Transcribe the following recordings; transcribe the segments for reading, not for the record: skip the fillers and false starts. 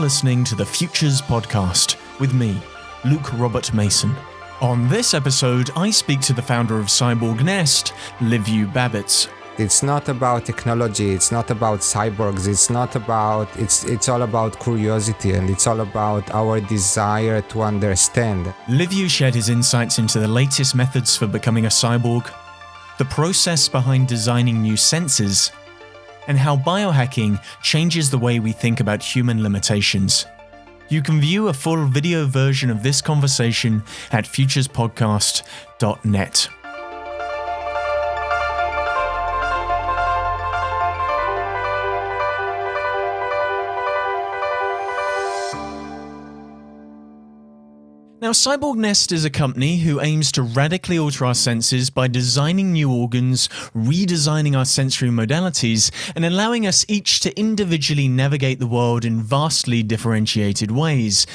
listening to the Futures Podcast with me, Luke Robert Mason. On this episode, I speak to the founder of Cyborg Nest, Liviu Babits. It's not about technology, it's not about cyborgs, it's all about curiosity, and it's all about our desire to understand. Liviu shared his insights into the latest methods for becoming a cyborg, the process behind designing new senses, and how biohacking changes the way we think about human limitations. You can view a full video version of this conversation at futurespodcast.net. Now, Cyborg Nest is a company who aims to radically alter our senses by designing new organs, redesigning our sensory modalities, and allowing us each to individually navigate the world in vastly differentiated ways.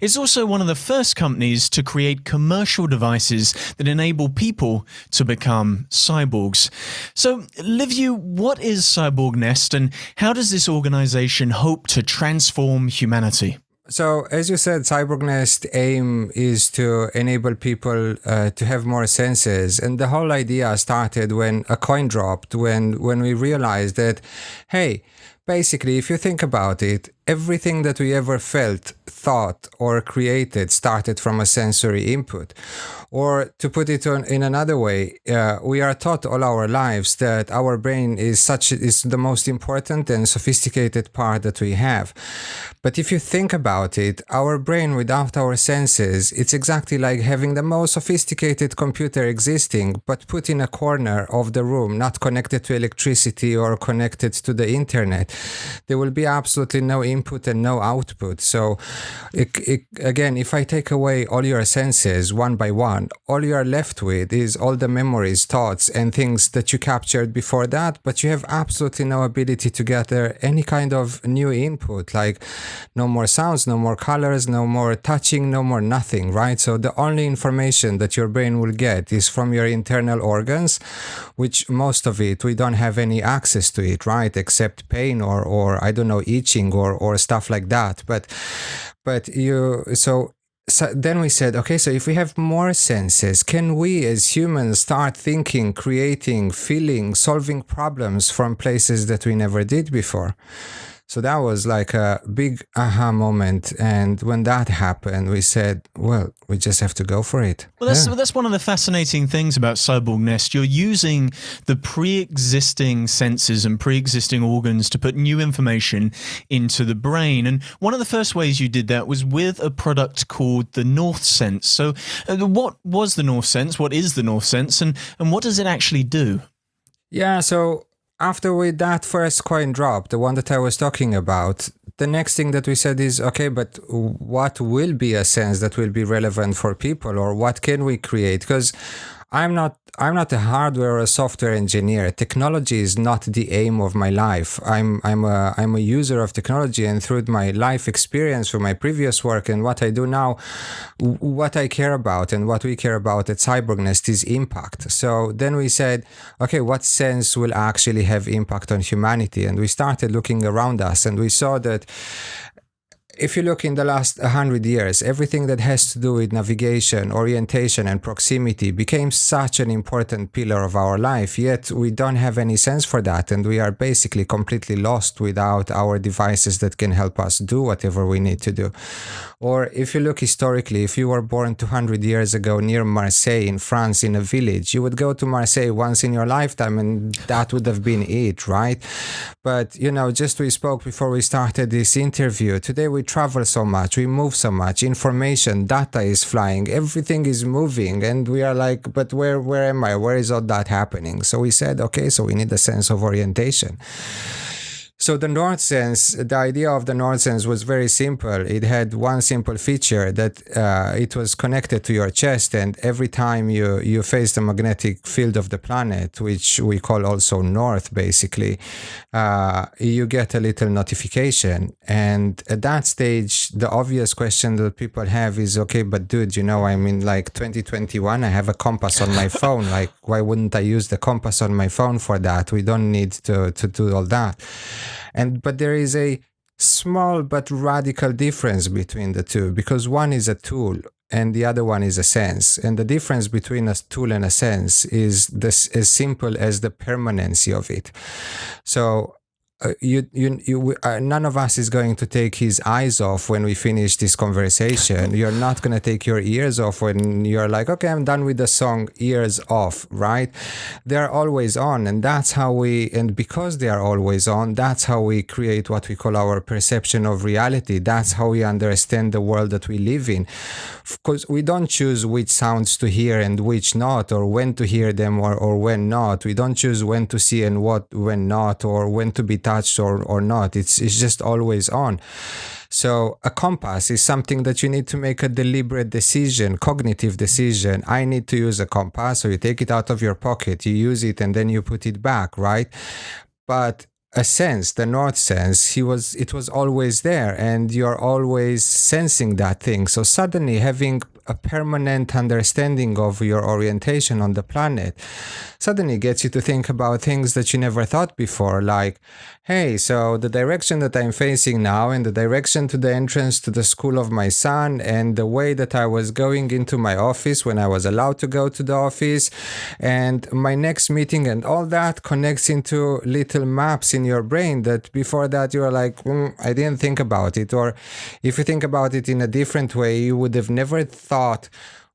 It's also one of the first companies to create commercial devices that enable people to become cyborgs. So, Liviu, what is Cyborg Nest, and how does this organization hope to transform humanity? So, as you said, Cyborg Nest aim is to enable people to have more senses. And the whole idea started when a coin dropped, when we realized that, hey, basically, if you think about it, everything that we ever felt, thought, or created started from a sensory input. Or to put it in another way, we are taught all our lives that our brain is the most important and sophisticated part that we have. But if you think about it, our brain without our senses, it's exactly like having the most sophisticated computer existing, but put in a corner of the room, not connected to electricity or connected to the internet. There will be absolutely no input and no output. So again, if I take away all your senses one by one, all you are left with is all the memories, thoughts, and things that you captured before that, but you have absolutely no ability to gather any kind of new input, like no more sounds, no more colors, no more touching, no more nothing, right? So the only information that your brain will get is from your internal organs, which most of it, we don't have any access to it, right? Except pain or I don't know, itching or stuff like that. So then we said, okay, so if we have more senses, can we as humans start thinking, creating, feeling, solving problems from places that we never did before? So that was like a big aha moment. And when that happened, we said, well, we just have to go for it. Well, that's one of the fascinating things about Cyborg Nest. You're using the pre-existing senses and pre-existing organs to put new information into the brain. And one of the first ways you did that was with a product called the North Sense. So what was the North Sense? What is the North Sense? And what does it actually do? Yeah, so after that first coin drop, the one that I was talking about, the next thing that we said is, okay, but what will be a sense that will be relevant for people, or what can we create? Because I'm not a hardware or a software engineer. Technology is not the aim of my life. I'm a user of technology, and through my life experience, through my previous work and what I do now, what I care about and what we care about at Cyborg Nest is impact. So then we said, okay, what sense will actually have impact on humanity? And we started looking around us, and we saw that if you look in the last 100 years, everything that has to do with navigation, orientation, and proximity became such an important pillar of our life, yet we don't have any sense for that, and we are basically completely lost without our devices that can help us do whatever we need to do. Or if you look historically, if you were born 200 years ago near Marseille in France in a village, you would go to Marseille once in your lifetime, and that would have been it, right? But, just we spoke before we started this interview. Today we travel so much, we move so much, information, data is flying, everything is moving, and we are like, but where am I? Where is all that happening? So we said, okay, so we need a sense of orientation. So the North Sense, the idea of the North Sense was very simple. It had one simple feature that it was connected to your chest, and every time you face the magnetic field of the planet, which we call also North, basically, you get a little notification. And at that stage, the obvious question that people have is, okay, but dude, I'm in like 2021, I have a compass on my phone. Like, why wouldn't I use the compass on my phone for that? We don't need to do all that. But there is a small but radical difference between the two, because one is a tool and the other one is a sense. And the difference between a tool and a sense is this, as simple as the permanency of it. So none of us is going to take his eyes off when we finish this conversation. You're not going to take your ears off when you're like, okay, I'm done with the song, ears off, right? They're always on. And that's how and because they are always on, that's how we create what we call our perception of reality. That's how we understand the world that we live in. Of course, we don't choose which sounds to hear and which not, or when to hear them or when not. We don't choose when to see and when not, or when to be touched or not. It's just always on. So a compass is something that you need to make a deliberate decision, cognitive decision. I need to use a compass. So you take it out of your pocket, you use it, and then you put it back, right? But a sense, the north sense, it was always there, and you're always sensing that thing. So suddenly having a permanent understanding of your orientation on the planet suddenly gets you to think about things that you never thought before, like, hey, so the direction that I'm facing now, and the direction to the entrance to the school of my son, and the way that I was going into my office when I was allowed to go to the office, and my next meeting, and all that connects into little maps in your brain that before that you were like, I didn't think about it. Or if you think about it in a different way, you would have never thought,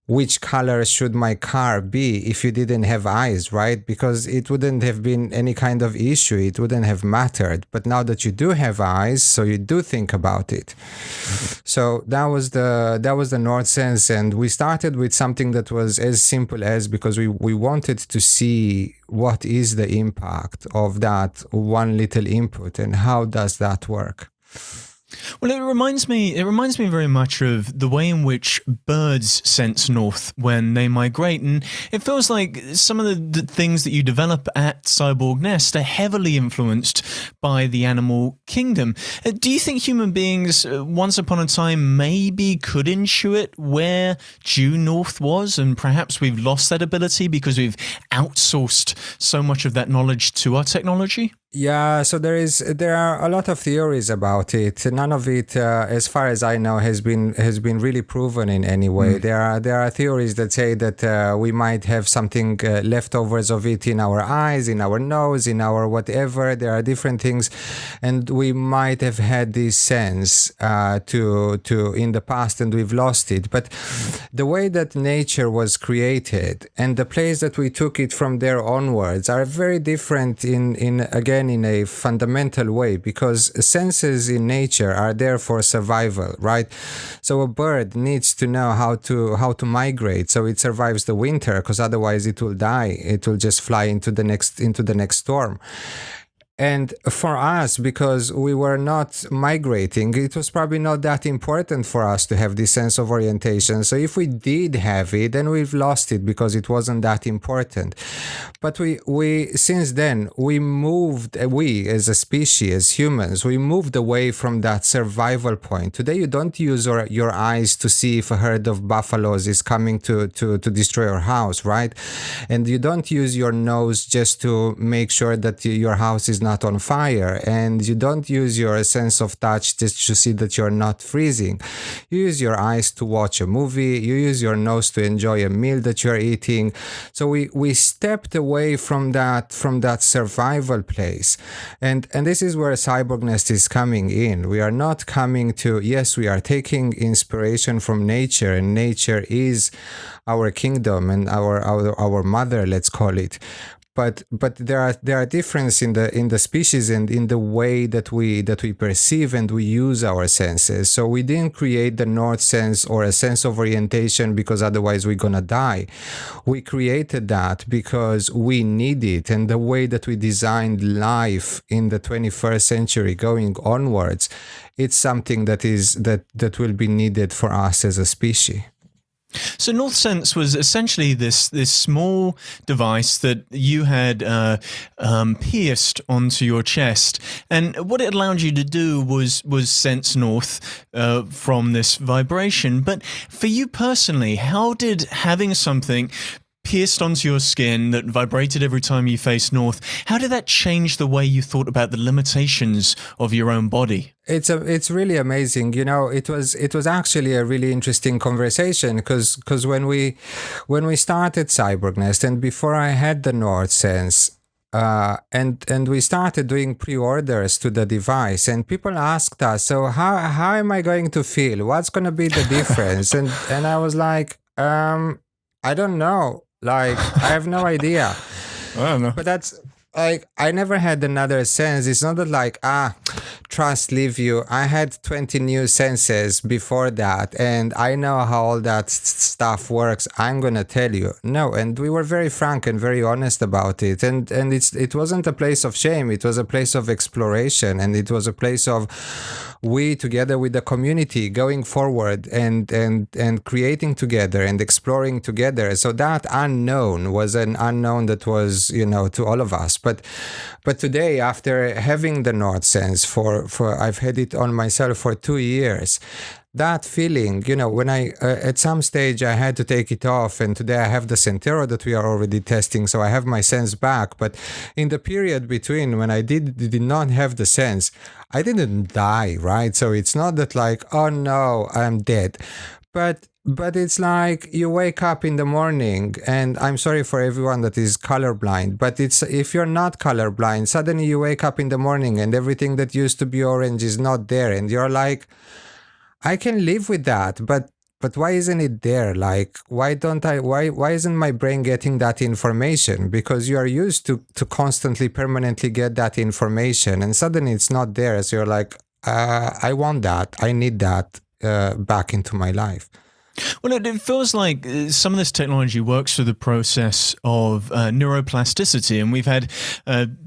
which color should my car be, if you didn't have eyes, right? Because it wouldn't have been any kind of issue. It wouldn't have mattered. But now that you do have eyes, so you do think about it. So that was the north sense. And we started with something that was as simple as, because we wanted to see what is the impact of that one little input and how does that work. Well, it reminds me very much of the way in which birds sense north when they migrate, and it feels like some of the things that you develop at Cyborg Nest are heavily influenced by the animal kingdom. Do you think human beings, once upon a time, maybe could intuit where due north was, and perhaps we've lost that ability because we've outsourced so much of that knowledge to our technology? Yeah, so there are a lot of theories about it. None of it, as far as I know, has been really proven in any way. There are theories that say that we might have something leftovers of it in our eyes, in our nose, in our whatever. There are different things, and we might have had this sense to in the past, and we've lost it. But the way that nature was created and the place that we took it from there onwards are very different in a fundamental way, because senses in nature are there for survival, right? So a bird needs to know how to migrate so it survives the winter, because otherwise it will die. It will just fly into the next storm. And for us, because we were not migrating, it was probably not that important for us to have this sense of orientation. So if we did have it, then we've lost it because it wasn't that important. But we since then, we as a species, as humans, we moved away from that survival point. Today, you don't use your eyes to see if a herd of buffaloes is coming to destroy your house, right? And you don't use your nose just to make sure that your house is not on fire, and you don't use your sense of touch just to see that you're not freezing. You use your eyes to watch a movie, you use your nose to enjoy a meal that you're eating. So we stepped away from that survival place, and this is where Cyborg Nest is coming in. We are not coming to, yes, we are taking inspiration from nature, and nature is our kingdom and our mother, let's call it. But there are differences in the species and in the way that we perceive and we use our senses. So we didn't create the north sense or a sense of orientation because otherwise we're gonna die. We created that because we need it, and the way that we designed life in the 21st century going onwards, it's something that will be needed for us as a species. So North Sense was essentially this small device that you had pierced onto your chest, and what it allowed you to do was sense north from this vibration. But for you personally, how did having something pierced onto your skin that vibrated every time you faced north, how did that change the way you thought about the limitations of your own body? It's really amazing. It was actually a really interesting conversation because when we started CyborgNest and before I had the North Sense, and we started doing pre-orders to the device, and people asked us, so how am I going to feel? What's going to be the difference? and I was like, I don't know. Like, I have no idea. I don't know. But that's like, I never had another sense. It's not that like, trust leave you. I had 20 new senses before that, and I know how all that stuff works. I'm gonna tell you. No, and we were very frank and very honest about it. And it wasn't a place of shame. It was a place of exploration, and it was a place of we together with the community going forward and creating together and exploring together. So that unknown was an unknown that was, to all of us. But today, after having the North Sense for I've had it on myself for 2 years, that feeling, when I at some stage I had to take it off, and today I have the Sentero that we are already testing, so I have my sense back. But in the period between when I did not have the sense, I didn't die, right? So it's not that like, oh no, I'm dead. But it's like you wake up in the morning, and I'm sorry for everyone that is colorblind, but it's if you're not colorblind, suddenly you wake up in the morning and everything that used to be orange is not there, and you're like, I can live with that, but why isn't it there? Like, why isn't my brain getting that information? Because you are used to constantly, permanently get that information, and suddenly it's not there. So you're like, I want that. I need that back into my life. Well, it feels like some of this technology works through the process of neuroplasticity. And we've had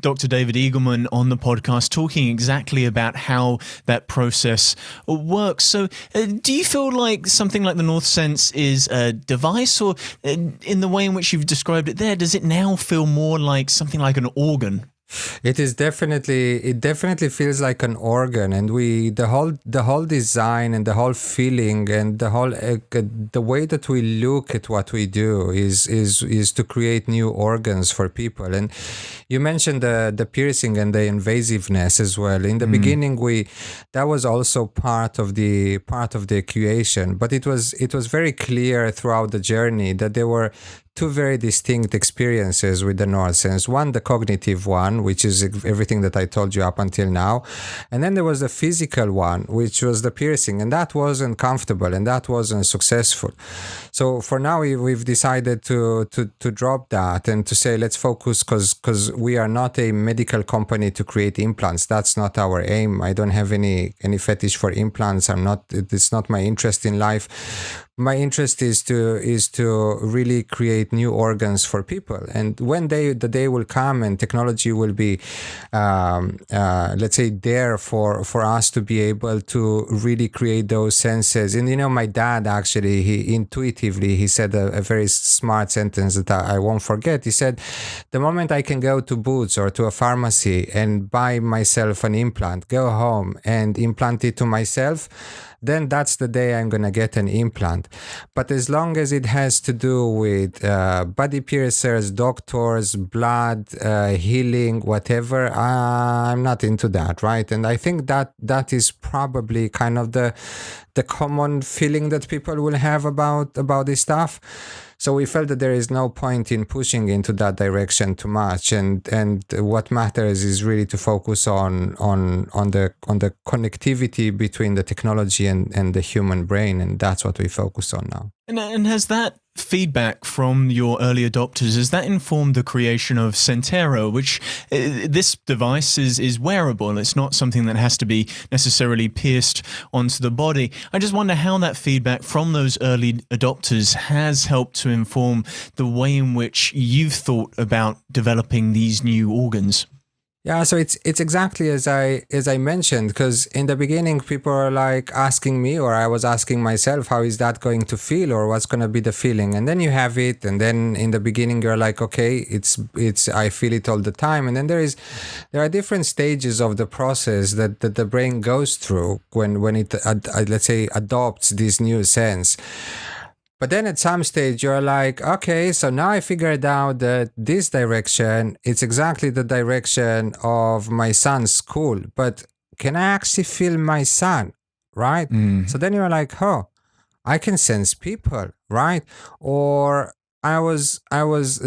Dr. David Eagleman on the podcast talking exactly about how that process works. So do you feel like something like the North Sense is a device, or in the way in which you've described it there, does it now feel more like something like an organ? It definitely feels like an organ, and the whole design and the whole feeling and the whole the way that we look at what we do is to create new organs for people. And you mentioned the piercing and the invasiveness as well. In the beginning, that was also part of the creation, but it was very clear throughout the journey that there were two very distinct experiences with the North Sense. One, the cognitive one, which is everything that I told you up until now. And then there was the physical one, which was the piercing. And that wasn't comfortable and that wasn't successful. So for now, we've decided to drop that and to say, let's focus, because we are not a medical company to create implants. That's not our aim. I don't have any fetish for implants. It's not my interest in life. My interest is to really create new organs for people. And when the day will come and technology will be, let's say, there for us to be able to really create those senses. And my dad actually, he intuitively said a very smart sentence that I won't forget. He said, the moment I can go to Boots or to a pharmacy and buy myself an implant, go home and implant it to myself, then that's the day I'm going to get an implant. But as long as it has to do with body piercers, doctors, blood, healing, whatever, I'm not into that, right? And I think that is probably kind of the common feeling that people will have about this stuff. So we felt that there is no point in pushing into that direction too much, and what matters is really to focus on the connectivity between the technology and the human brain, and that's what we focus on now. And has that feedback from your early adopters, has that informed the creation of Sentero, which this device is wearable? It's not something that has to be necessarily pierced onto the body. I just wonder how that feedback from those early adopters has helped to inform the way in which you've thought about developing these new organs. Yeah, so it's exactly as I mentioned, because in the beginning people are like asking me, or I was asking myself, how is that going to feel, or what's going to be the feeling? And then you have it, and then in the beginning you're like, okay, it's I feel it all the time. And then there are different stages of the process that the brain goes through when it let's say adopts this new sense. But then at some stage you're like, okay, so now I figured out that this direction, it's exactly the direction of my son's school. But can I actually feel my son? Right? So then you're like, oh, I can sense people, right? Or I was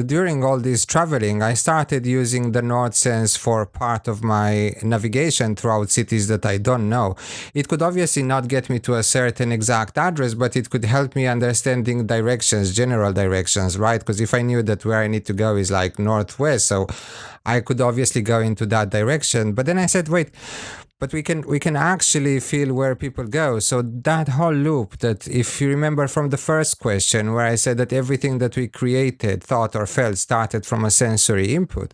during all this traveling, I started using the North Sense for part of my navigation throughout cities that I don't know. It could obviously not get me to a certain exact address, but it could help me understanding directions, general directions, right? Because if I knew that where I need to go is like northwest, so I could obviously go into that direction. But then I said, wait, but we can actually feel where people go. So that whole loop, that if you remember from the first question where I said that everything that we created, thought or felt started from a sensory input.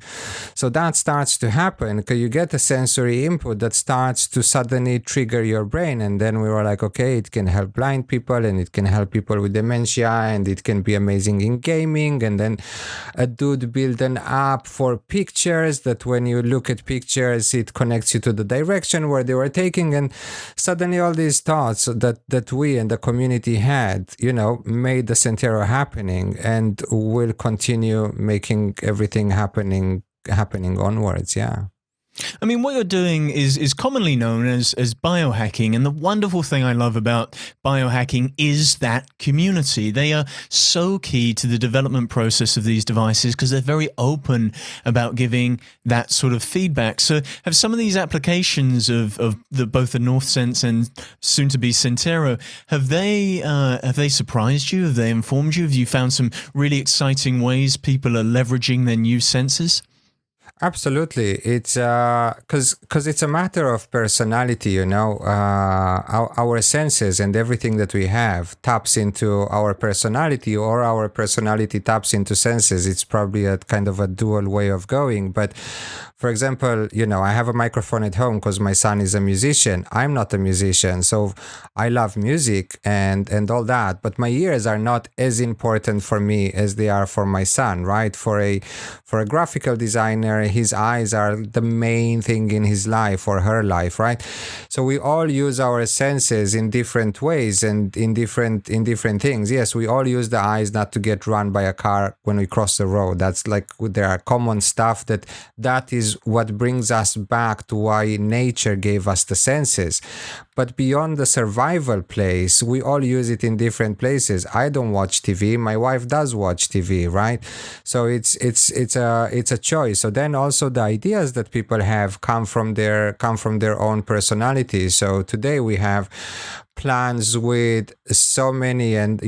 So that starts to happen because you get a sensory input that starts to suddenly trigger your brain. And then we were like, okay, it can help blind people and it can help people with dementia and it can be amazing in gaming. And then a dude built an app for pictures that when you look at pictures, it connects you to the direction where they were taking, and suddenly all these thoughts that we and the community had, made the Sentero happening and will continue making everything happening onwards. Yeah. I mean, what you're doing is commonly known as biohacking. And the wonderful thing I love about biohacking is that community. They are so key to the development process of these devices because they're very open about giving that sort of feedback. So have some of these applications of both the NorthSense and soon to be Sentero, have they surprised you? Have they informed you? Have you found some really exciting ways people are leveraging their new senses? Absolutely, it's because it's a matter of personality. Our senses and everything that we have taps into our personality, or our personality taps into senses. It's probably a kind of a dual way of going. But for example, I have a microphone at home because my son is a musician. I'm not a musician, so I love music and all that. But my ears are not as important for me as they are for my son, right? For a graphical designer, his eyes are the main thing in his life or her life, right? So we all use our senses in different ways and in different things. Yes, we all use the eyes not to get run by a car when we cross the road. That's like, there are common stuff that is what brings us back to why nature gave us the senses. But beyond the survival place, we all use it in different places. I don't watch TV. My wife does watch TV, right? So it's a choice. So then also the ideas that people have come from their own personalities. So today we have plans with so many and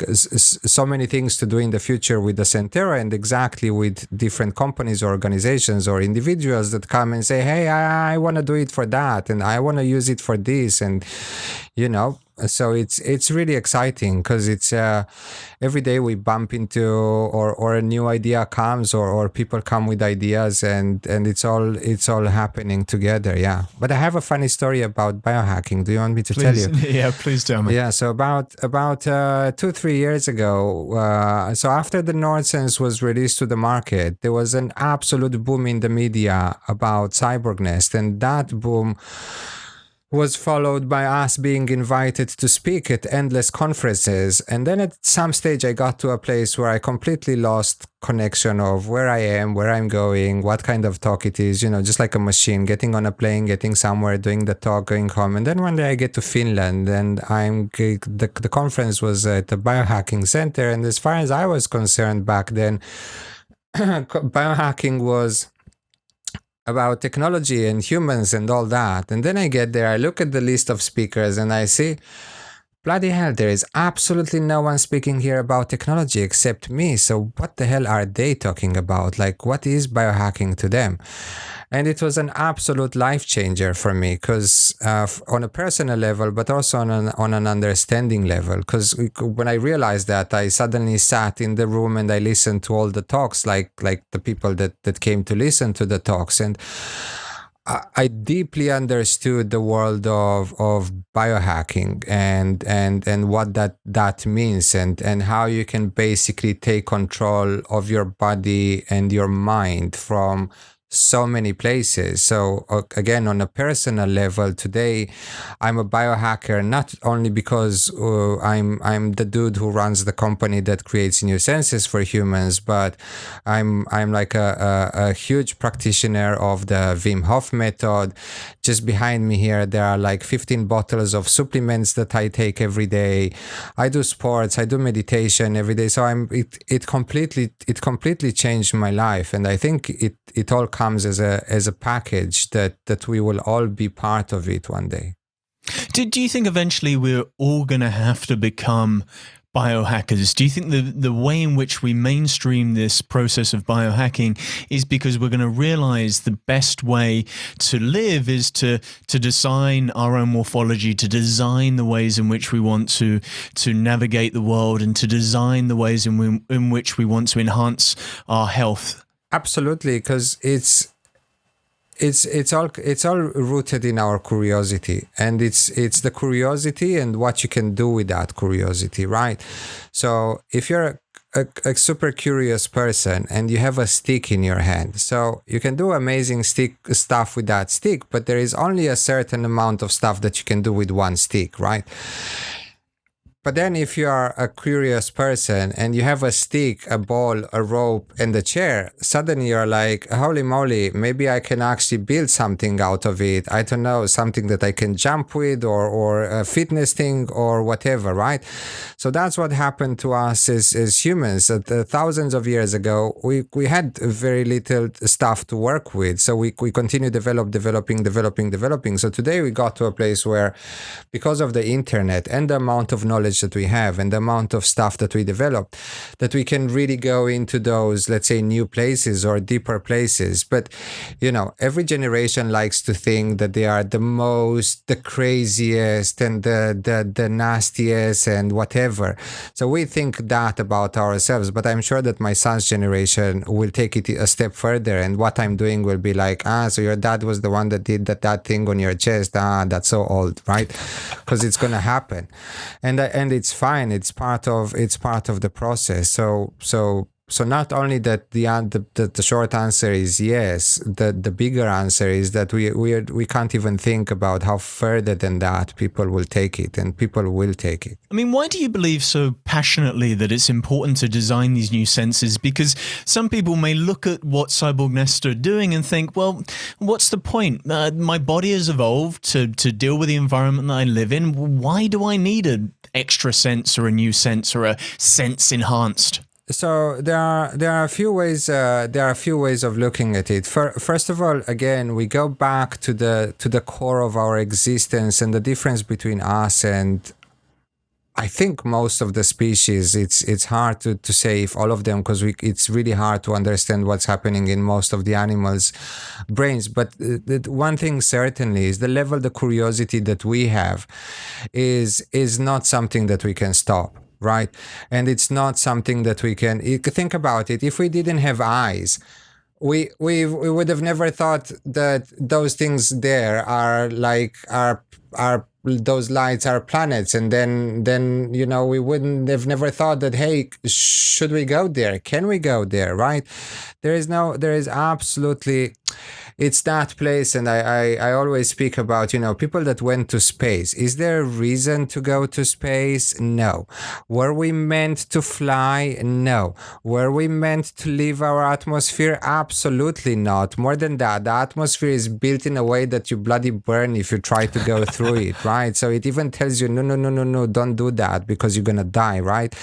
so many things to do in the future with the Sentero, and exactly with different companies or organizations or individuals that come and say, hey, I want to do it for that and I want to use it for this, and so it's really exciting because it's every day we bump into or a new idea comes or people come with ideas, and it's all happening together. Yeah. But I have a funny story about biohacking. Do you want me to tell you? Yeah, please tell me. Yeah, so about 2-3 years ago, so after the NorthSense was released to the market, there was an absolute boom in the media about CyborgNest, and that boom was followed by us being invited to speak at endless conferences. And then at some stage I got to a place where I completely lost connection of where I am, where I'm going, what kind of talk it is, just like a machine, getting on a plane, getting somewhere, doing the talk, going home. And then one day I get to Finland, and the conference was at the Biohacking Center. And as far as I was concerned back then, biohacking was about technology and humans and all that. And then I get there, I look at the list of speakers and I see, bloody hell, there is absolutely no one speaking here about technology except me. So what the hell are they talking about? Like, what is biohacking to them? And it was an absolute life changer for me, because on a personal level, but also on an understanding level. Because when I realized that, I suddenly sat in the room and I listened to all the talks, like the people that came to listen to the talks, and I deeply understood the world of biohacking and what that means, and how you can basically take control of your body and your mind from so many places. So again, on a personal level, today I'm a biohacker, not only because I'm the dude who runs the company that creates new senses for humans, but I'm like a huge practitioner of the Wim Hof method. Just behind me here, there are like 15 bottles of supplements that I take every day. I do sports, I do meditation every day. So it completely changed my life, and I think it all comes as a package that we will all be part of it one day. Do you think eventually we're all going to have to become biohackers? Do you think the way in which we mainstream this process of biohacking is because we're going to realize the best way to live is to design our own morphology, to design the ways in which we want to navigate the world, and to design the ways in which we want to enhance our health? Absolutely, because it's all rooted in our curiosity, and it's the curiosity and what you can do with that curiosity, right? So if you're a super curious person and you have a stick in your hand, so you can do amazing stuff with that stick, but there is only a certain amount of stuff that you can do with one stick, right? But then if you are a curious person and you have a stick, a ball, a rope, and a chair, suddenly you're like, holy moly, maybe I can actually build something out of it. I don't know, something that I can jump with, or a fitness thing or whatever, right? So that's what happened to us as humans. Thousands of years ago, we had very little stuff to work with. So we continue developing. So today we got to a place where, because of the internet and the amount of knowledge that we have and the amount of stuff that we develop, that we can really go into those, let's say, new places or deeper places. But every generation likes to think that they are the craziest and the nastiest and whatever. So we think that about ourselves, but I'm sure that my son's generation will take it a step further, and what I'm doing will be like, so your dad was the one that did that thing on your chest, that's so old, right? Because it's gonna happen, and it's fine. It's part of the process. So not only that the short answer is yes, the bigger answer is that we can't even think about how further than that people will take it, and people will take it. I mean, why do you believe so passionately that it's important to design these new senses? Because some people may look at what Cyborg Nest are doing and think, well, what's the point? My body has evolved to deal with the environment that I live in. Why do I need an extra sense or a new sense or a sense enhanced? So there are a few ways of looking at it. First of all, again, we go back to the core of our existence, and the difference between us and, I think, most of the species. It's hard to say if all of them, because it's really hard to understand what's happening in most of the animals' brains. But the one thing certainly is the curiosity that we have is not something that we can stop. Right? And it's not something that we can, you could think about it. If we didn't have eyes, we would have never thought that those things there are those lights are planets, and then we wouldn't have never thought that, hey, should we go there? Can we go there? Right? There is absolutely, it's that place. And I always speak about, people that went to space. Is there a reason to go to space? No. Were we meant to fly? No. Were we meant to leave our atmosphere? Absolutely not. More than that, the atmosphere is built in a way that you bloody burn if you try to go through it, right? So it even tells you, no, don't do that, because you're gonna die, right?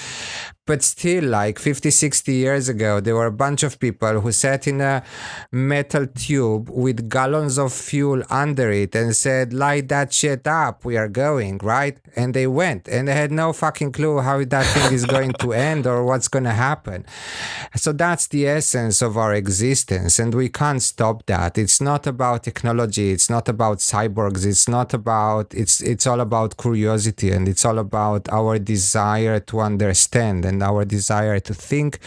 But still, like 50, 60 years ago, there were a bunch of people who sat in a metal tube with gallons of fuel under it and said, light that shit up, we are going, right? And they went, and they had no fucking clue how that thing is going to end or what's going to happen. So that's the essence of our existence, and we can't stop that. It's not about technology. It's not about cyborgs. It's all about curiosity, and it's all about our desire to understand, and our desire to think,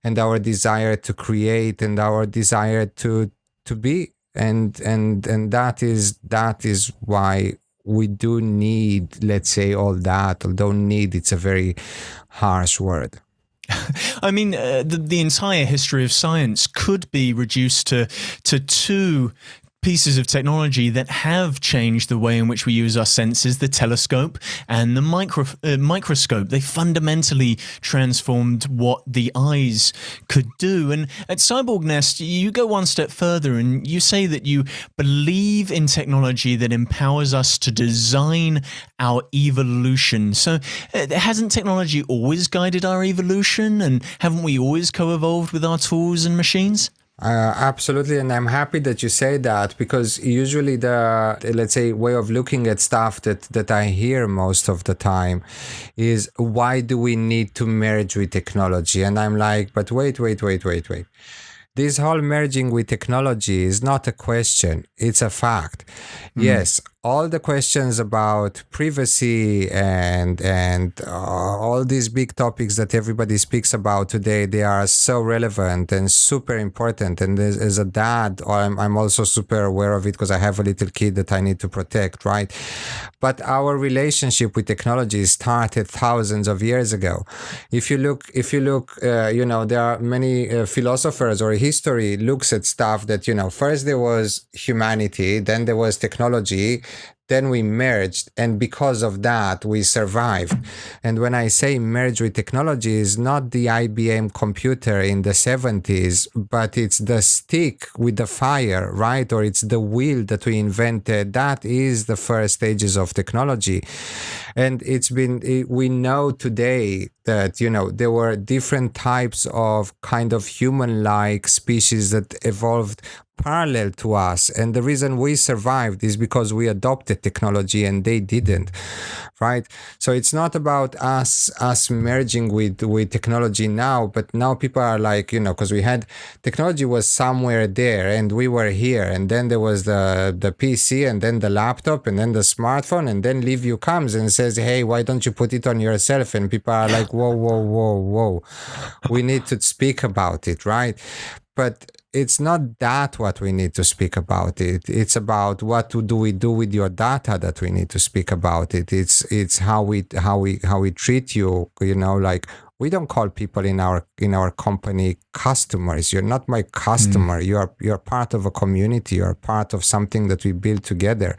and our desire to create, and our desire to be, and that is why we do need, let's say, all that. Although need, it's a very harsh word. I mean, the entire history of science could be reduced to two pieces of technology that have changed the way in which we use our senses: the telescope and the microscope. They fundamentally transformed what the eyes could do. And at Cyborg Nest, you go one step further and you say that you believe in technology that empowers us to design our evolution. So hasn't technology always guided our evolution, and haven't we always co-evolved with our tools and machines? Absolutely, and I'm happy that you say that, because usually the, let's say, way of looking at stuff that I hear most of the time is, why do we need to merge with technology? And I'm like, but wait. This whole merging with technology is not a question, it's a fact. Yes, all the questions about privacy and all these big topics that everybody speaks about today, they are so relevant and super important. And as a dad, I'm also super aware of it, because I have a little kid that I need to protect, right? But our relationship with technology started thousands of years ago. If you look, there are many philosophers, or history looks at stuff that, first there was humanity, then there was technology, then we merged, and because of that we survived. And when I say merge with technology, is not the IBM computer in the 70s, but it's the stick with the fire, right? Or it's the wheel that we invented. That is the first stages of technology. And we know today that, there were different types of kind of human-like species that evolved parallel to us, and the reason we survived is because we adopted technology and they didn't, right? So it's not about us merging with technology now, but now people are like, because we had technology was somewhere there and we were here, and then there was the PC, and then the laptop, and then the smartphone, and then Liviu comes and says, hey, why don't you put it on yourself? And people are like, whoa, we need to speak about it, right? But it's not that what we need to speak about it. It's about what do we do with your data that we need to speak about it. It's how we treat you. Like, we don't call people in our company customers. You're not my customer. You're part of a community. You're part of something that we build together.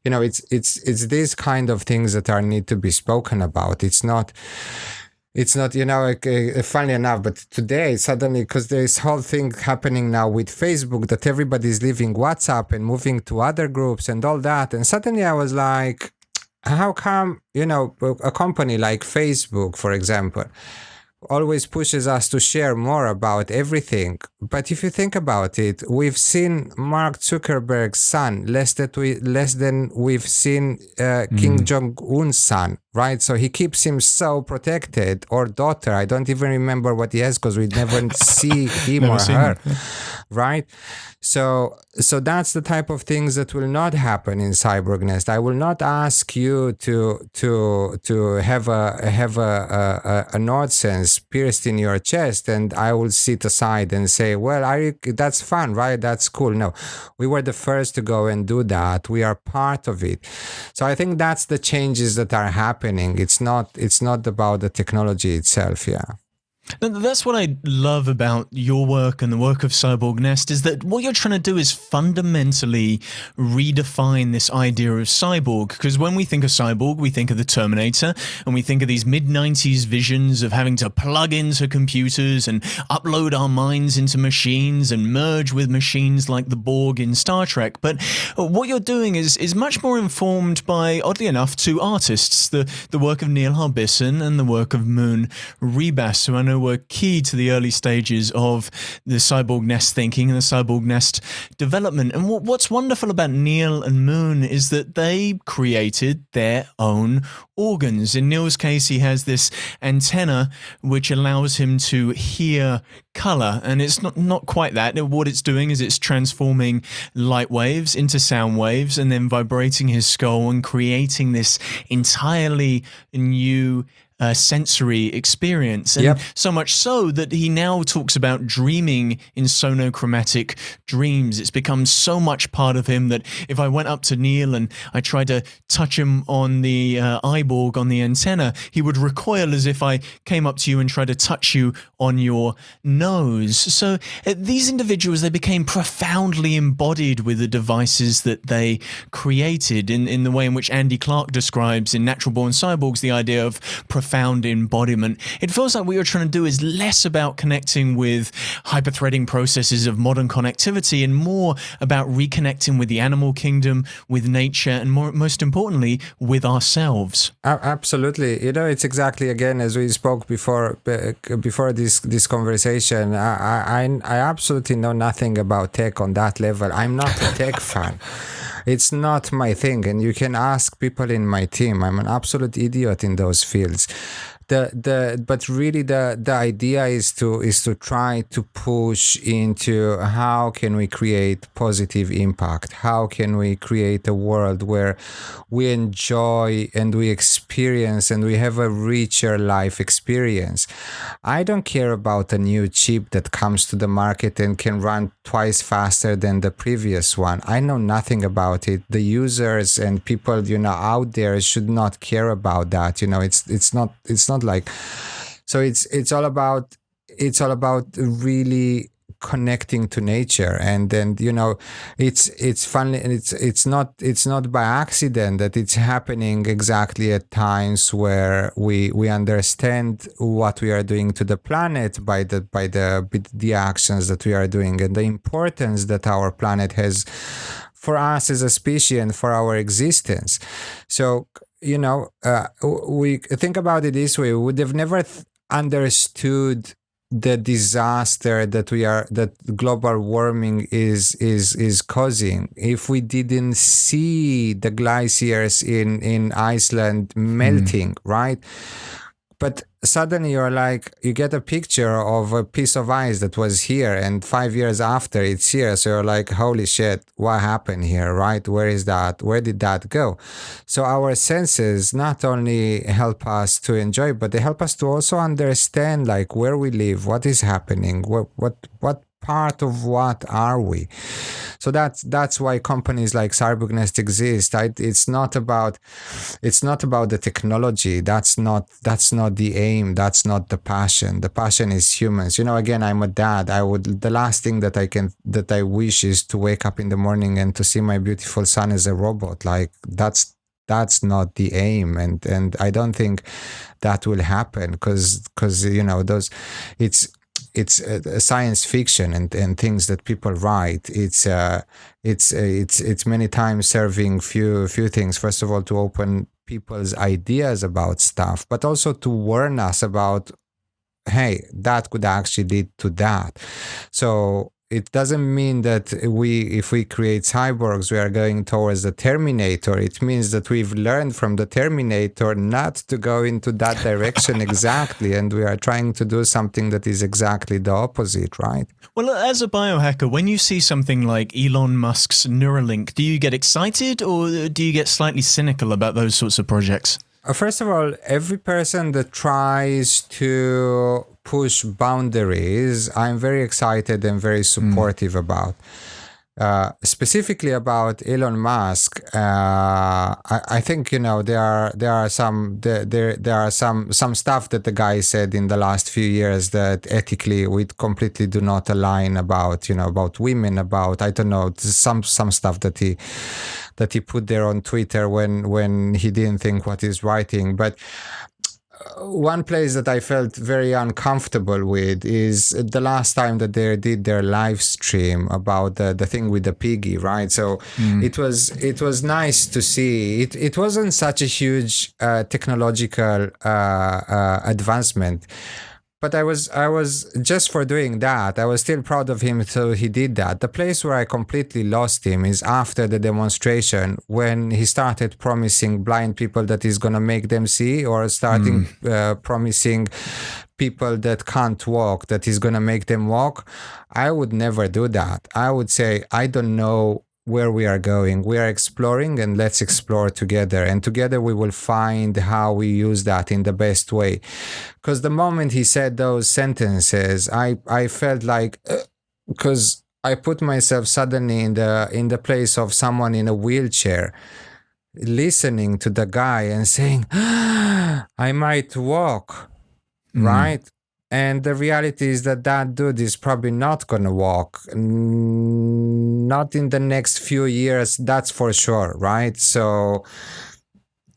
It's these kind of things that need to be spoken about. It's not, funny enough, but today suddenly, because there's whole thing happening now with Facebook, that everybody's leaving WhatsApp and moving to other groups and all that. And suddenly I was like, how come, a company like Facebook, for example, always pushes us to share more about everything. But if you think about it, we've seen Mark Zuckerberg's son less than we've seen Kim Jong-un's son, right? So he keeps him so protected, or daughter. I don't even remember what he has, because we never see him or her, right? So that's the type of things that will not happen in Cyborg Nest. I will not ask you to have a nonsense pierced in your chest, and I will sit aside and say, well, that's fun, right? That's cool. No, we were the first to go and do that. We are part of it. So I think that's the changes that are happening. It's not about the technology itself. Yeah. That's what I love about your work and the work of Cyborg Nest, is that what you're trying to do is fundamentally redefine this idea of cyborg. Because when we think of cyborg, we think of the Terminator, and we think of these mid-90s visions of having to plug into computers and upload our minds into machines and merge with machines like the Borg in Star Trek. But what you're doing is much more informed by, oddly enough, two artists, the work of Neil Harbisson and the work of Moon Ribas, who I know were key to the early stages of the Cyborg Nest thinking and the Cyborg Nest development. And what's wonderful about Neil and Moon is that they created their own organs. In Neil's case, he has this antenna which allows him to hear color, and it's not quite that. What it's doing is it's transforming light waves into sound waves and then vibrating his skull and creating this entirely new sensory experience. And so much so that he now talks about dreaming in sonochromatic dreams. It's become so much part of him that if I went up to Neil and I tried to touch him on the eyeborg, on the antenna, he would recoil as if I came up to you and tried to touch you on your nose. So these individuals, they became profoundly embodied with the devices that they created in the way in which Andy Clark describes in Natural Born Cyborgs the idea of profound embodiment. It feels like what you're trying to do is less about connecting with hyperthreading processes of modern connectivity and more about reconnecting with the animal kingdom, with nature, and most importantly, with ourselves. Absolutely. You know, it's exactly, again, as we spoke before this conversation, I absolutely know nothing about tech on that level. I'm not a tech fan. It's not my thing. And you can ask people in my team. I'm an absolute idiot in those fields. But really the idea is to try to push into how can we create positive impact? How can we create a world where we enjoy and we experience and we have a richer life experience? I don't care about a new chip that comes to the market and can run twice faster than the previous one. I know nothing about it. The users and people, out there should not care about that. It's not like, so it's all about really connecting to nature. And then it's fun, and it's not by accident that it's happening exactly at times where we understand what we are doing to the planet by the actions that we are doing, and the importance that our planet has for us as a species and for our existence. So we think about it this way: we would have never understood the disaster that global warming is causing if we didn't see the glaciers in Iceland melting, right? But suddenly you get a picture of a piece of ice that was here, and 5 years after it's here. So you're like, holy shit, what happened here, right? Where is that? Where did that go? So our senses not only help us to enjoy, but they help us to also understand like where we live, what is happening, what part of what are we. So that's why companies like CyborgNest exist. It's not about the technology. That's not the aim. That's not the passion. The passion is humans. Again, I'm a dad. The last thing that I wish is to wake up in the morning and to see my beautiful son as a robot. Like that's not the aim, and I don't think that will happen because it's science fiction and things that people write. It's many times serving few things. First of all, to open people's ideas about stuff, but also to warn us about, hey, that could actually lead to that. So it doesn't mean that if we create cyborgs, we are going towards the Terminator. It means that we've learned from the Terminator not to go into that direction exactly, and we are trying to do something that is exactly the opposite, right? Well, as a biohacker, when you see something like Elon Musk's Neuralink, do you get excited or do you get slightly cynical about those sorts of projects? First of all, every person that tries to push boundaries, I'm very excited and very supportive about. Specifically about Elon Musk, I think there are some stuff that the guy said in the last few years that ethically we completely do not align about women, about I don't know, some stuff that he put there on Twitter when he didn't think what he's writing. But one place that I felt very uncomfortable with is the last time that they did their live stream about the thing with the piggy, right? So it was nice to see. It wasn't such a huge technological advancement, but I was just for doing that, I was still proud of him. So he did that. The place where I completely lost him is after the demonstration, when he started promising blind people that he's going to make them see, or starting promising people that can't walk that he's going to make them walk. I would never do that. I would say, I don't know where we are going. We are exploring, and let's explore together. And together we will find how we use that in the best way. Because the moment he said those sentences, I felt like, because I put myself suddenly in the place of someone in a wheelchair, listening to the guy and saying, I might walk, right? And the reality is that dude is probably not going to walk. Not in the next few years, that's for sure, right? So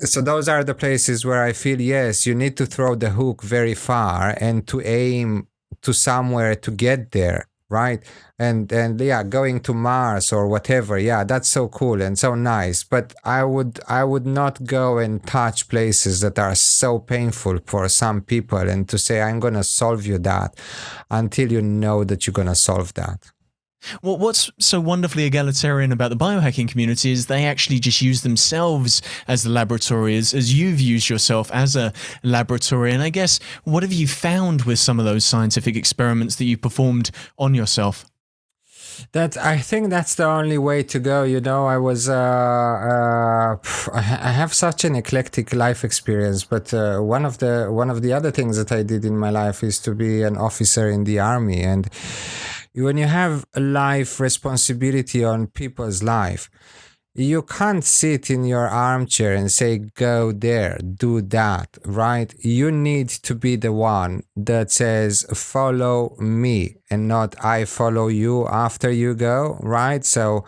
those are the places where I feel, yes, you need to throw the hook very far and to aim to somewhere to get there, right? And yeah, going to Mars or whatever, yeah, that's so cool and so nice. But I would not go and touch places that are so painful for some people, and to say I'm gonna solve you that until you know that you're gonna solve that. Well, what's so wonderfully egalitarian about the biohacking community is they actually just use themselves as the laboratory, as you've used yourself as a laboratory. And I guess, what have you found with some of those scientific experiments that you performed on yourself? That, I think that's the only way to go. I was I have such an eclectic life experience, but one of the other things that I did in my life is to be an officer in the army. And when you have a life responsibility on people's life, you can't sit in your armchair and say, go there, do that, right? You need to be the one that says, follow me, and not I follow you after you go, right? So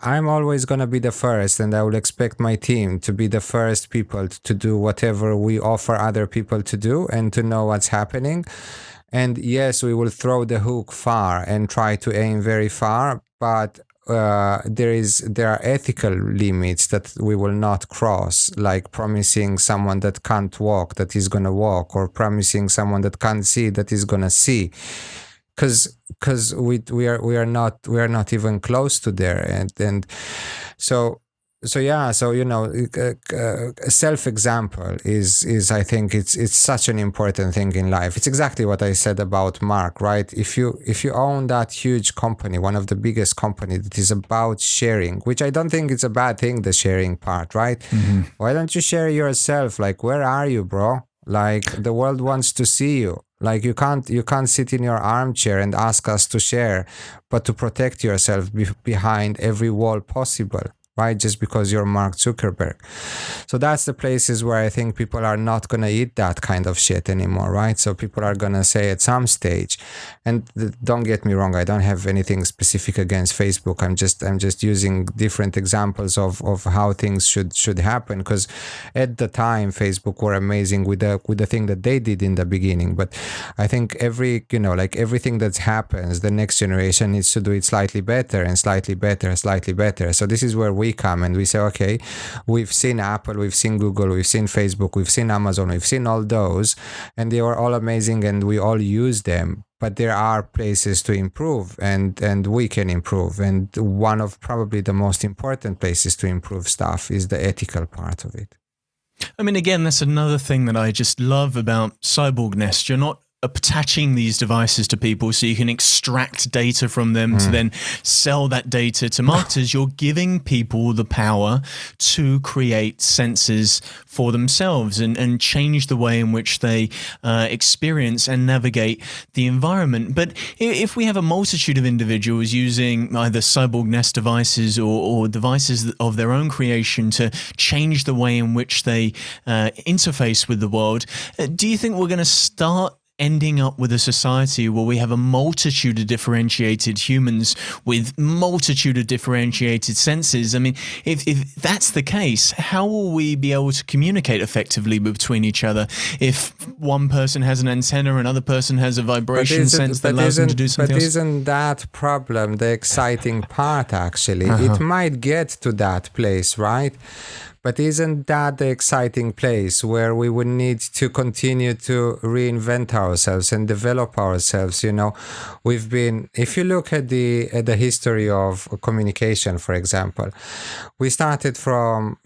I'm always going to be the first, and I will expect my team to be the first people to do whatever we offer other people to do and to know what's happening. And yes, we will throw the hook far and try to aim very far, but there are ethical limits that we will not cross, like promising someone that can't walk that is going to walk, or promising someone that can't see that is going to see, because we are not even close to there. And so yeah, so self-example is I think it's such an important thing in life. It's exactly what I said about Mark, right? If you own that huge company, one of the biggest company that is about sharing, which I don't think it's a bad thing, the sharing part, right? Mm-hmm. Why don't you share yourself? Like, where are you, bro? Like, the world wants to see you. Like, you can't sit in your armchair and ask us to share, but to protect yourself behind every wall possible, right? Just because you're Mark Zuckerberg. So that's the places where I think people are not going to eat that kind of shit anymore, right? So people are going to say at some stage, and don't get me wrong, I don't have anything specific against Facebook. I'm just using different examples of how things should happen, because at the time Facebook were amazing with the thing that they did in the beginning. But I think everything that happens, the next generation needs to do it slightly better and slightly better and slightly better. So this is where we come and we say, okay, we've seen Apple, we've seen Google, we've seen Facebook, we've seen Amazon, we've seen all those, and they are all amazing and we all use them. But there are places to improve, and we can improve. And one of probably the most important places to improve stuff is the ethical part of it. I mean, again, that's another thing that I just love about Cyborg Nest. You're not attaching these devices to people so you can extract data from them to then sell that data to marketers. You're giving people the power to create sensors for themselves and change the way in which they experience and navigate the environment. But if we have a multitude of individuals using either Cyborg Nest devices or devices of their own creation to change the way in which they interface with the world, do you think we're going to start ending up with a society where we have a multitude of differentiated humans with multitude of differentiated senses? I mean, if that's the case, how will we be able to communicate effectively between each other if one person has an antenna, another person has a vibration sense that allows them to do something else? But isn't that problem the exciting part, actually? It might get to that place, right? But isn't that the exciting place where we would need to continue to reinvent ourselves and develop ourselves? We've been, if you look at the history of communication, for example, we started from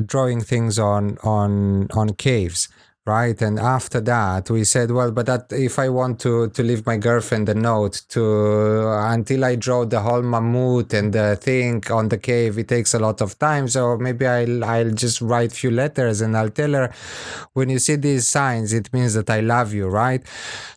drawing things on caves, right? And after that, we said, well, but that if I want to leave my girlfriend a note to until I draw the whole mammoth and the thing on the cave, it takes a lot of time. So maybe I'll just write few letters and I'll tell her, when you see these signs, it means that I love you, right?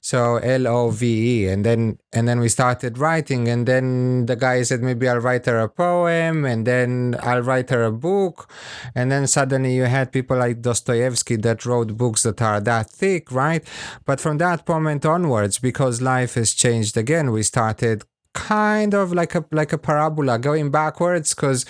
So LOVE, and then we started writing, and then the guy said maybe I'll write her a poem, and then I'll write her a book, and then suddenly you had people like Dostoevsky that wrote books that are that thick, right? But from that moment onwards, because life has changed again, we started kind of like a parabola going backwards, because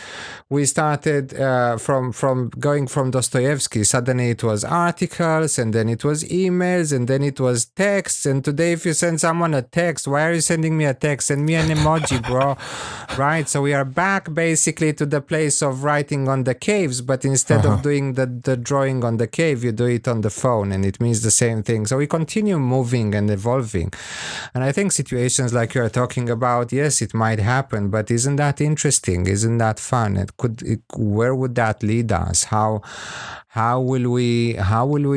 we started from going from Dostoevsky. Suddenly it was articles, and then it was emails, and then it was texts. And today, if you send someone a text, why are you sending me a text? Send me an emoji, bro. Right? So we are back basically to the place of writing on the caves, but instead of doing the drawing on the cave, you do it on the phone, and it means the same thing. So we continue moving and evolving. And I think situations like you're talking about, yes, it might happen, but isn't that interesting? Isn't that fun? Where would that lead us? How will we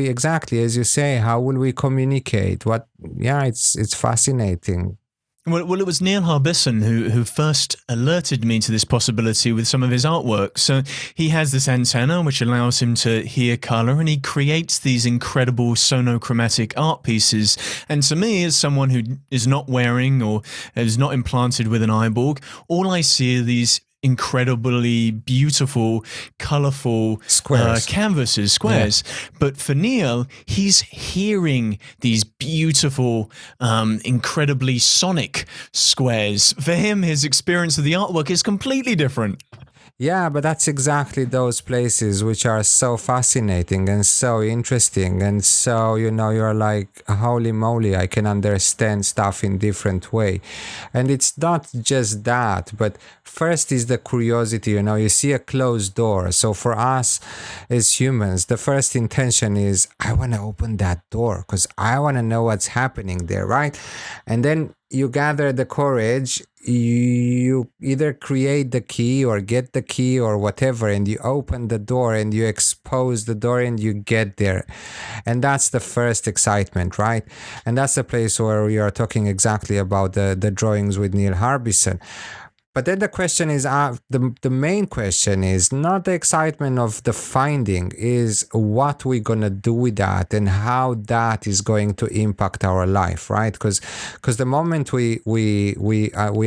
exactly, as you say, how will we communicate? It's fascinating. Well, it was Neil Harbisson who first alerted me to this possibility with some of his artwork. So he has this antenna which allows him to hear color, and he creates these incredible sonochromatic art pieces. And to me, as someone who is not wearing or is not implanted with an eyeborg, all I see are these incredibly beautiful, colorful squares. Squares. Yeah. But for Neil, he's hearing these beautiful, incredibly sonic squares. For him, his experience of the artwork is completely different. Yeah, but that's exactly those places which are so fascinating and so interesting. And so, you're like, holy moly, I can understand stuff in different way. And it's not just that, but first is the curiosity, you see a closed door. So for us as humans, the first intention is, I want to open that door because I want to know what's happening there, right? And then you gather the courage, you either create the key or get the key or whatever, and you open the door and you expose the door and you get there. And that's the first excitement, right? And that's the place where we are talking exactly about the drawings with Neil Harbisson. But then the question is, the main question is not the excitement of the finding, is what we're going to do with that and how that is going to impact our life, right? Because the moment we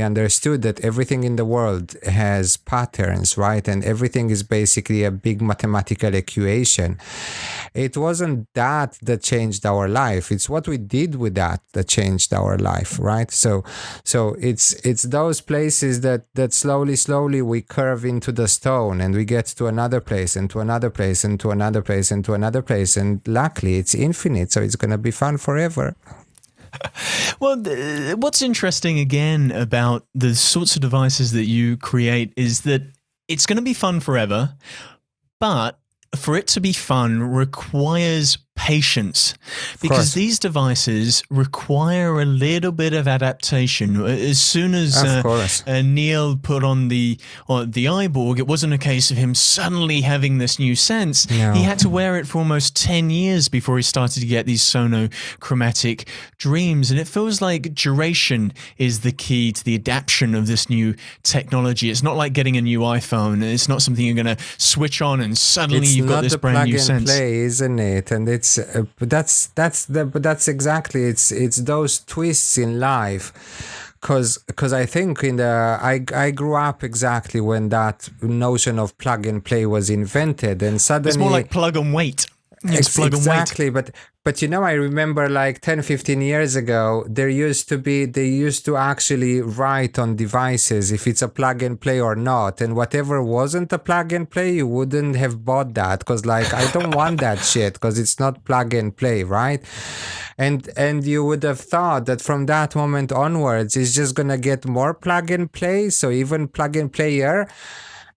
understood that everything in the world has patterns, right? And everything is basically a big mathematical equation. It wasn't that changed our life. It's what we did with that changed our life, right? So it's those places that slowly we curve into the stone, and we get to another place and to another place and to another place and to another place, and luckily it's infinite, so it's going to be fun forever. Well, what's interesting again about the sorts of devices that you create is that it's going to be fun forever, but for it to be fun requires patience, because these devices require a little bit of adaptation. As soon as Neil put on the eyeborg, it wasn't a case of him suddenly having this new sense. No. He had to wear it for almost 10 years before he started to get these sonochromatic dreams. And it feels like duration is the key to the adaptation of this new technology. It's not like getting a new iPhone. It's not something you're going to switch on and suddenly you've got this brand new sense. It's not the plug and play, isn't it? And it's but that's exactly it's those twists in life, because I think I grew up exactly when that notion of plug and play was invented, and suddenly it's more like plug and wait. Exactly, but I remember like 10-15 years ago, they used to actually write on devices if it's a plug and play or not, and whatever wasn't a plug and play, you wouldn't have bought that, because like, I don't want that shit because it's not plug and play, right? And you would have thought that from that moment onwards, it's just gonna get more plug and play, so even plug and player.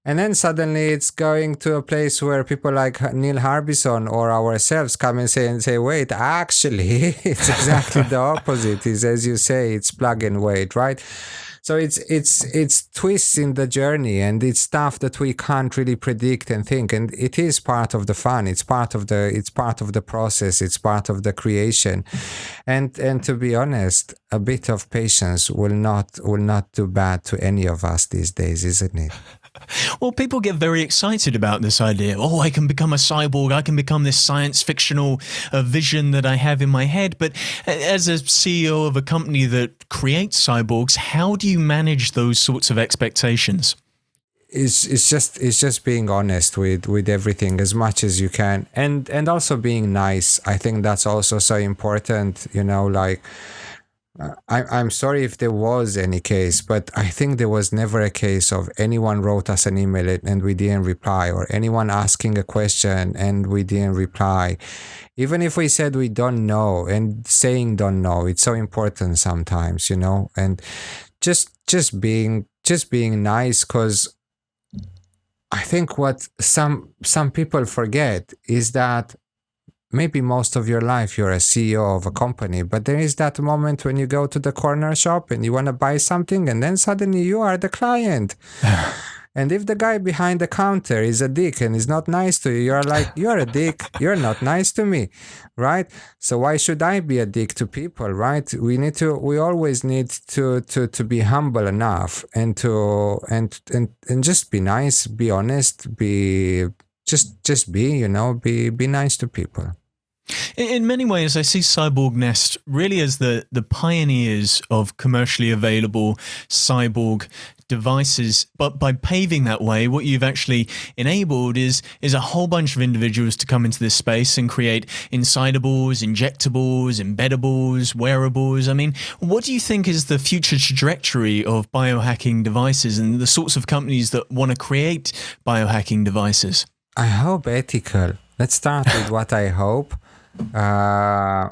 And then suddenly it's going to a place where people like Neil Harbisson or ourselves come and say, wait, actually, it's exactly the opposite. Is, as you say, it's plug and wait, right? So it's twists in the journey, and it's stuff that we can't really predict and think, and it is part of the fun. It's part of the process. It's part of the creation, and to be honest, a bit of patience will not do bad to any of us these days, isn't it? Well, people get very excited about this idea. Oh, I can become a cyborg. I can become this science fictional vision that I have in my head. But as a CEO of a company that creates cyborgs, how do you manage those sorts of expectations? It's just being honest with everything as much as you can, and also being nice. I think that's also so important. Like. I'm sorry if there was any case, but I think there was never a case of anyone wrote us an email and we didn't reply, or anyone asking a question and we didn't reply. Even if we said we don't know, and saying don't know, it's so important sometimes, and just being nice, because I think what some people forget is that maybe most of your life you're a CEO of a company, but there is that moment when you go to the corner shop and you want to buy something, and then suddenly you are the client. And if the guy behind the counter is a dick and is not nice to you, you're like, you're a dick, you're not nice to me, right? So why should I be a dick to people, right? We always need to be humble enough and just be nice, be honest, just be nice to people. In many ways, I see Cyborg Nest really as the pioneers of commercially available cyborg devices. But by paving that way, what you've actually enabled is a whole bunch of individuals to come into this space and create insidables, injectables, embeddables, wearables. I mean, what do you think is the future trajectory of biohacking devices and the sorts of companies that want to create biohacking devices? I hope ethical. Let's start with what I hope. And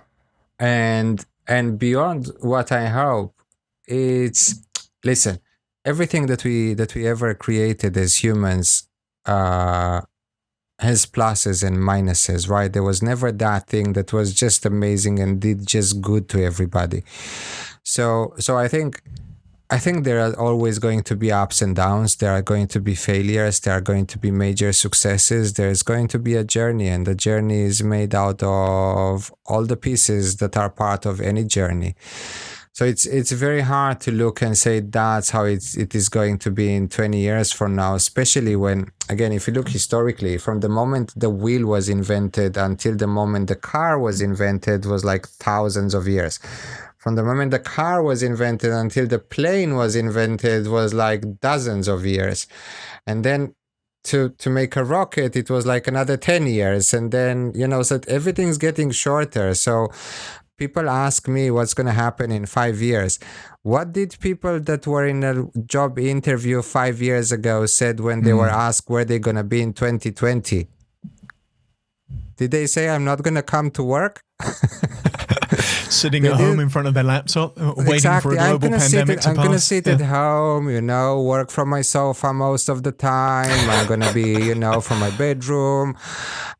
beyond what I hope, listen, everything that we ever created as humans has pluses and minuses, right? There was never that thing that was just amazing and did just good to everybody. So I think there are always going to be ups and downs. There are going to be failures. There are going to be major successes. There's going to be a journey, and the journey is made out of all the pieces that are part of any journey. So it's very hard to look and say that's how it is going to be in 20 years from now, especially when, again, if you look historically, from the moment the wheel was invented until the moment the car was invented was like thousands of years. From the moment the car was invented until the plane was invented was like dozens of years. And then to make a rocket, it was like another 10 years. And then, so everything's getting shorter. So people ask me what's going to happen in 5 years. What did people that were in a job interview 5 years ago said when they were asked where they're going to be in 2020? Did they say, I'm not going to come to work? Sitting at home in front of their laptop, waiting for a global pandemic to pass. I'm going to sit at home, work from my sofa most of the time. I'm going to be, from my bedroom.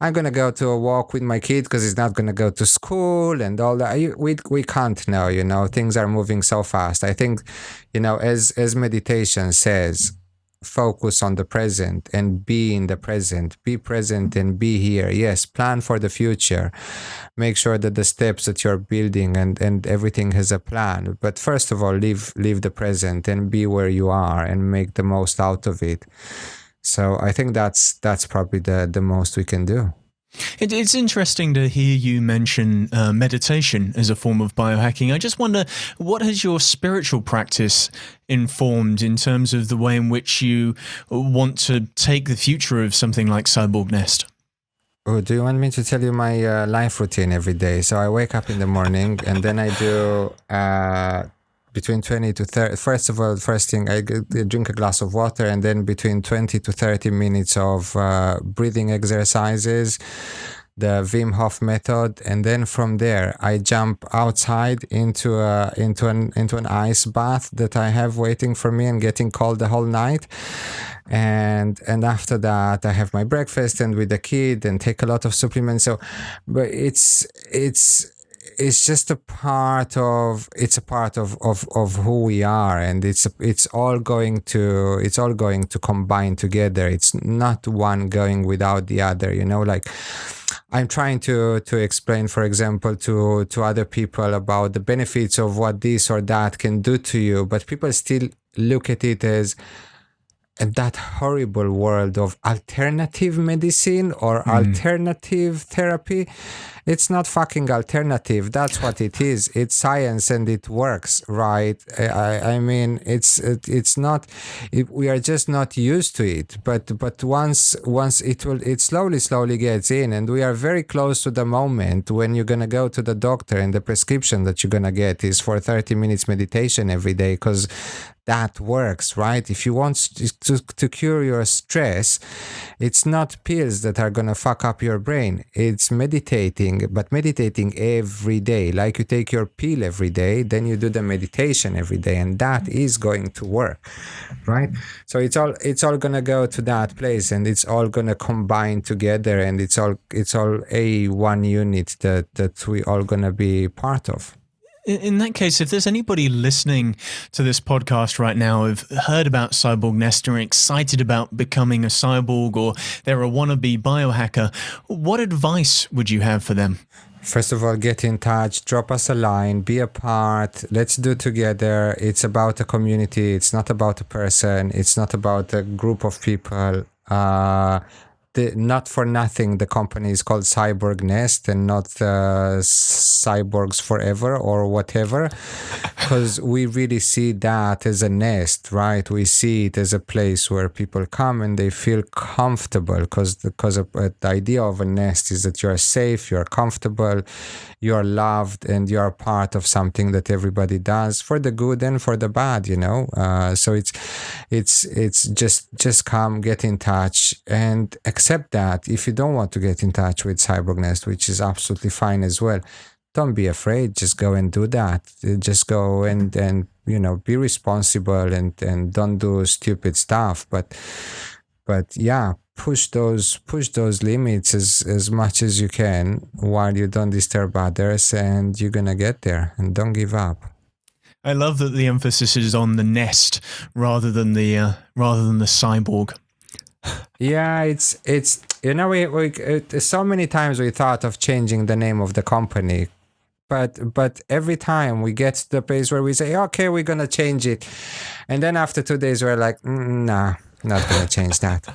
I'm going to go to a walk with my kid because he's not going to go to school and all that. We can't know, things are moving so fast. I think, as meditation says, focus on the present and be in the present. Be present and be here. Yes, plan for the future. Make sure that the steps that you're building and everything has a plan. But first of all, live the present and be where you are and make the most out of it. So I think that's probably the most we can do. It's interesting to hear you mention meditation as a form of biohacking. I just wonder, what has your spiritual practice informed in terms of the way in which you want to take the future of something like Cyborg Nest? Oh, do you want me to tell you my life routine every day? So I wake up in the morning and then I do between 20 to 30. First of all, first thing, I drink a glass of water, and then between 20 to 30 minutes of breathing exercises, the Wim Hof method, and then from there I jump outside into an ice bath that I have waiting for me and getting cold the whole night. And after that I have my breakfast and with the kid and take a lot of supplements. So, but it's just a part of who we are, and it's all going to combine together. It's not one going without the other, like I'm trying to explain, for example, to other people about the benefits of what this or that can do to you, but people still look at it as that horrible world of alternative medicine or alternative therapy. It's not fucking alternative. That's what it is. It's science and it works, right? I mean, it's not. We are just not used to it. But once it slowly gets in, and we are very close to the moment when you're gonna go to the doctor and the prescription that you're gonna get is for 30 minutes meditation every day, because that works, right? If you want to cure your stress, it's not pills that are gonna fuck up your brain. It's meditating, but meditating every day. Like you take your pill every day, then you do the meditation every day, and that is going to work, right? So it's all gonna go to that place, and it's all gonna combine together, and it's all a one unit that we all gonna be part of. In that case, if there's anybody listening to this podcast right now who've heard about Cyborg Nest and are excited about becoming a cyborg, or they're a wannabe biohacker, what advice would you have for them? First of all, get in touch, drop us a line, be a part, let's do together. It's about a community. It's not about a person. It's not about a group of people. Not for nothing, the company is called Cyborg Nest and not Cyborgs Forever or whatever, because we really see that as a nest, right? We see it as a place where people come and they feel comfortable, because the idea of a nest is that you're safe, you're comfortable, you're loved, and you're part of something that everybody does for the good and for the bad, So it's just come, get in touch, and accept that if you don't want to get in touch with Cyborg Nest, which is absolutely fine as well, don't be afraid. Just go and do that. Just go and be responsible and don't do stupid stuff. But yeah, push those limits as much as you can while you don't disturb others, and you're gonna get there. And don't give up. I love that the emphasis is on the nest rather than the cyborg. Yeah, it's we so many times we thought of changing the name of the company, but every time we get to the place where we say, okay, we're gonna change it, and then after 2 days we're like, nah, not gonna change that.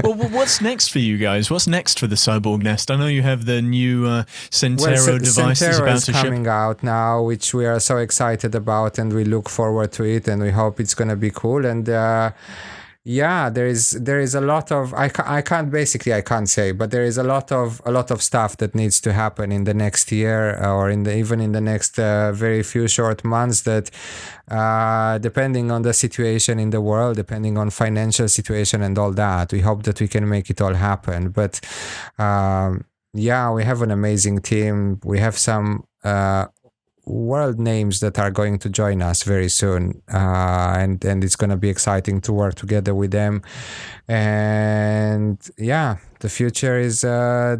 Well, what's next for you guys? What's next for the Cyborg Nest? I know you have the new Centero device Centero about is to ship. coming out now, which we are so excited about, and we look forward to it, and we hope it's gonna be cool. And yeah, there is a lot of I can't say, but there is a lot of stuff that needs to happen in the next year, or even in the next very few short months, that depending on the situation in the world, depending on financial situation and all that, we hope that we can make it all happen. But yeah, we have an amazing team. We have some world names that are going to join us very soon, and it's going to be exciting to work together with them. And yeah, the future is a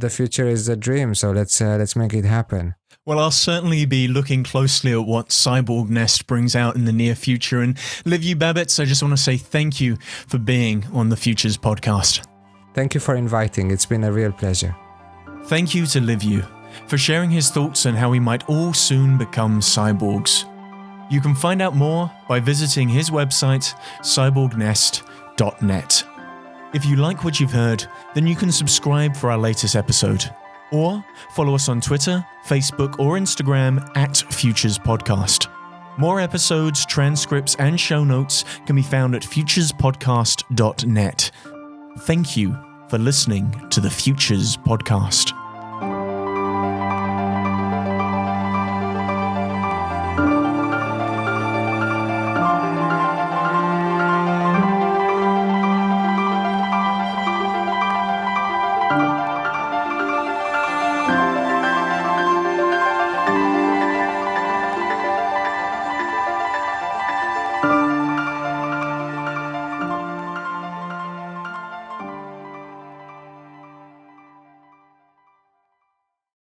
dream, so let's make it happen. Well, I'll certainly be looking closely at what Cyborg Nest brings out in the near future. And Liviu Babets, I just want to say thank you for being on the Futures podcast. Thank you for inviting. It's been a real pleasure. Thank you to Liviu for sharing his thoughts on how we might all soon become cyborgs. You can find out more by visiting his website, cyborgnest.net. If you like what you've heard, then you can subscribe for our latest episode, or follow us on Twitter, Facebook, or Instagram at Futures Podcast. More episodes, transcripts, and show notes can be found at futurespodcast.net. Thank you for listening to the Futures Podcast.